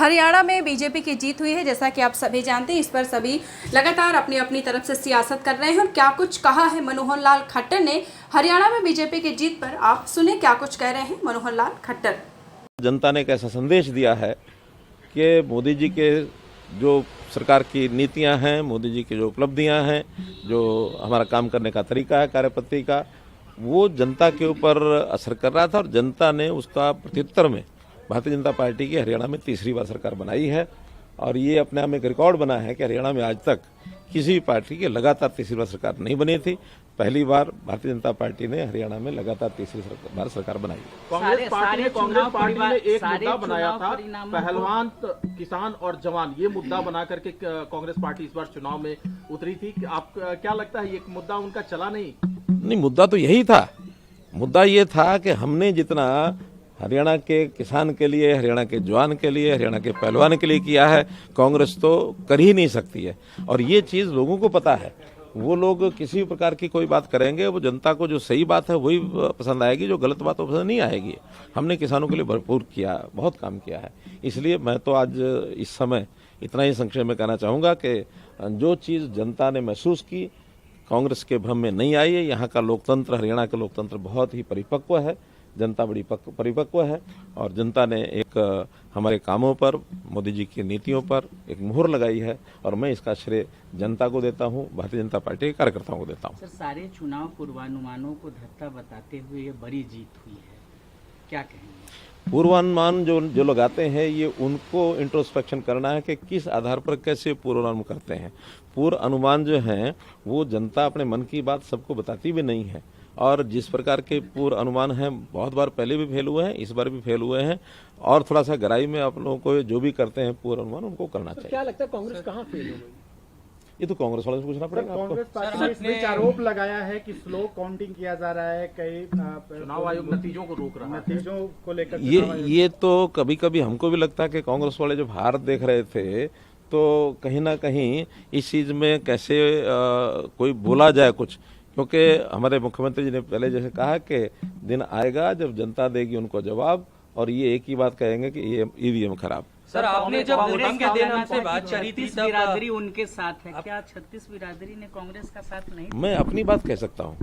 हरियाणा में बीजेपी की जीत हुई है, जैसा कि आप सभी जानते हैं। इस पर सभी लगातार अपनी अपनी तरफ से सियासत कर रहे हैं। और क्या कुछ कहा है मनोहर लाल खट्टर ने हरियाणा में बीजेपी की जीत पर, आप सुने क्या कुछ कह रहे हैं मनोहर लाल खट्टर। जनता ने एक ऐसा संदेश दिया है कि मोदी जी के जो सरकार की नीतियां हैं, मोदी जी की जो उपलब्धियां हैं, जो हमारा काम करने का तरीका है, कार्यपद्धति का, वो जनता के ऊपर असर कर रहा था। और जनता ने उसका प्रत्युत्तर में भारतीय जनता पार्टी की हरियाणा में तीसरी बार सरकार बनाई है। और ये अपने आप में एक रिकॉर्ड बना है कि हरियाणा में आज तक किसी भी पार्टी की लगातार तीसरी बार सरकार नहीं बनी थी। पहली बार भारतीय जनता पार्टी ने हरियाणा में लगातार तीसरी बार सरकार बनाई। कांग्रेस पार्टी ने एक मुद्दा बनाया था, पहलवान, किसान और जवान, ये मुद्दा बना करके कांग्रेस पार्टी इस बार चुनाव में उतरी थी। आप क्या लगता है ये मुद्दा उनका चला नहीं? मुद्दा तो यही था। मुद्दा ये था कि हमने जितना हरियाणा के किसान के लिए, हरियाणा के जवान के लिए, हरियाणा के पहलवान के लिए किया है, कांग्रेस तो कर ही नहीं सकती है। और ये चीज़ लोगों को पता है। वो लोग किसी भी प्रकार की कोई बात करेंगे, वो जनता को जो सही बात है वही पसंद आएगी, जो गलत बात वो पसंद नहीं आएगी। हमने किसानों के लिए भरपूर किया, बहुत काम किया है। इसलिए मैं तो आज इस समय इतना ही संक्षेप में कहना चाहूँगा कि जो चीज़ जनता ने महसूस की, कांग्रेस के भ्रम में नहीं आई है। यहाँ का लोकतंत्र, हरियाणा का लोकतंत्र बहुत ही परिपक्व है, जनता बड़ी परिपक्व है। और जनता ने एक हमारे कामों पर, मोदी जी की नीतियों पर एक मुहर लगाई है। और मैं इसका श्रेय जनता को देता हूँ, भारतीय जनता पार्टी के कार्यकर्ताओं को देता हूँ। सर, सारे चुनाव पूर्वानुमानों को धत्ता बताते हुए ये बड़ी जीत हुई है, क्या कहेंगे? पूर्वानुमान जो लगाते हैं, ये उनको इंट्रोस्पेक्शन करना है कि किस आधार पर कैसे पूर्वानुमान करते हैं। पूर्व अनुमान जो हैं वो जनता अपने मन की बात सबको बताती भी नहीं है। और जिस प्रकार के पूर्व अनुमान हैं, बहुत बार पहले भी फेल हुए हैं, इस बार भी फेल हुए हैं। और थोड़ा सा गहराई में आप लोगों को जो भी करते हैं पूर्व अनुमान, उनको करना चाहिए। क्या लगता है कांग्रेस कहाँ फेल हो गई? ये तो कांग्रेस वालों से पूछना पड़ेगा। कांग्रेस पार्टी ने इस बीच आरोप लगाया है कि स्लो काउंटिंग किया जा रहा है, कई चुनाव आयोग नतीजों को रोक रहा है, नतीजों को लेकर। ये तो कभी कभी हमको भी लगता है कि कांग्रेस वाले जब हार देख रहे थे तो कहीं ना कहीं इस चीज में कैसे कोई बोला जाए कुछ। क्योंकि हमारे मुख्यमंत्री जी ने पहले जैसे कहा कि दिन आएगा जब जनता देगी उनको जवाब, और ये एक ही बात कहेंगे कि ये ईवीएम खराब। सर, आपने जब वोटिंग के दिन से बात करी थी, 36 बिरादरी उनके साथ है, क्या 36 बिरादरी ने कांग्रेस का साथ नहीं? मैं अपनी बात कह सकता हूँ,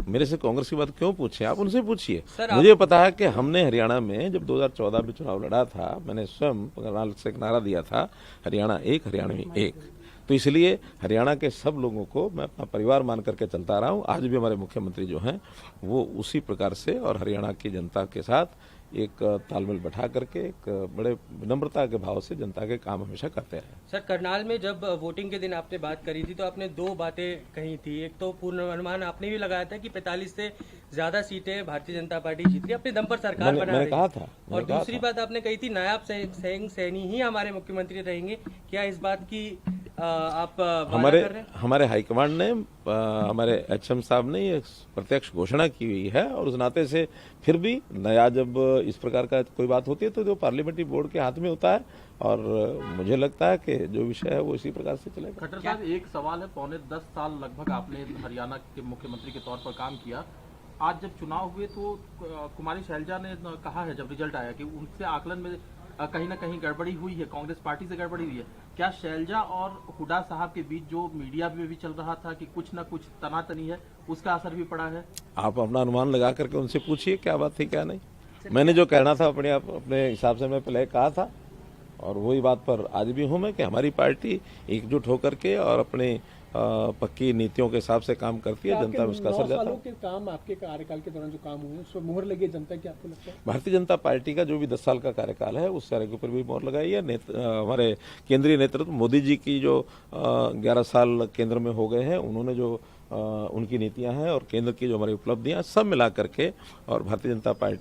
मेरे से कांग्रेस की बात क्यों पूछे? आप उनसे पूछिए। मुझे पता है कि हमने हरियाणा में जब 2014 में चुनाव लड़ा था, मैंने स्वयं से एक नारा दिया था, हरियाणा एक, हरियाणवी एक। तो इसलिए हरियाणा के सब लोगों को मैं अपना परिवार मान करके चलता रहा हूँ। आज भी हमारे मुख्यमंत्री जो हैं वो उसी प्रकार से और हरियाणा की जनता के साथ एक तालमेल बैठा करके एक बड़े विनम्रता के भाव से जनता के काम हमेशा करते हैं। सर, करनाल में जब वोटिंग के दिन आपने बात करी थी तो आपने दो बातें कही थी। एक तो पूर्वानुमान आपने भी लगाया था कि 45 से ज्यादा सीटें भारतीय जनता पार्टी जीत रही, अपने दम पर सरकार बना रही। कहा था। और दूसरी बात आपने कही थी नायब सैनी ही हमारे मुख्यमंत्री रहेंगे। क्या इस बात की आप हमारे हाईकमांड ने, हमारे एचएम साहब ने ये प्रत्यक्ष घोषणा की हुई है। और उस नाते से फिर भी नया जब इस प्रकार का कोई बात होती है तो जो पार्लियामेंट्री बोर्ड के हाथ में होता है। और मुझे लगता है कि जो विषय है वो इसी प्रकार से चलेगा। खट्टर साहब, एक सवाल है, पौने 10 साल लगभग आपने हरियाणा के मुख्यमंत्री के तौर पर काम किया। आज जब चुनाव हुए तो कुमारी शैलजा ने कहा है जब रिजल्ट आया कि उनसे आकलन में कहीं ना कहीं गड़बड़ी हुई है, कांग्रेस पार्टी से गड़बड़ी हुई है। क्या शैलजा और हुड्डा साहब के बीच जो मीडिया में भी चल रहा था कि कुछ न कुछ तनातनी है, उसका असर भी पड़ा है? आप अपना अनुमान लगा करके उनसे पूछिए क्या बात थी क्या नहीं। मैंने जो कहना था अपने हिसाब से मैं पहले कहा था, और वही बात पर आज भी हूं मैं कि हमारी पार्टी एकजुट होकर के और अपने पक्की नीतियों के हिसाब से काम करती है। जनता में उसका असर जाता है। के काम, आपके कार्यकाल के दौरान जो काम हुए उस पर मुहर लगी जनता की, आपको लगता है? भारतीय जनता पार्टी का जो भी 10 साल का कार्यकाल है उस सारे के ऊपर भी मोहर लगाई है। हमारे केंद्रीय नेतृत्व, मोदी जी की जो 11 साल केंद्र में हो गए हैं, उन्होंने जो उनकी नीतियां हैं और केंद्र की जो हमारी उपलब्धियां सब मिला करके, और भारतीय जनता पार्टी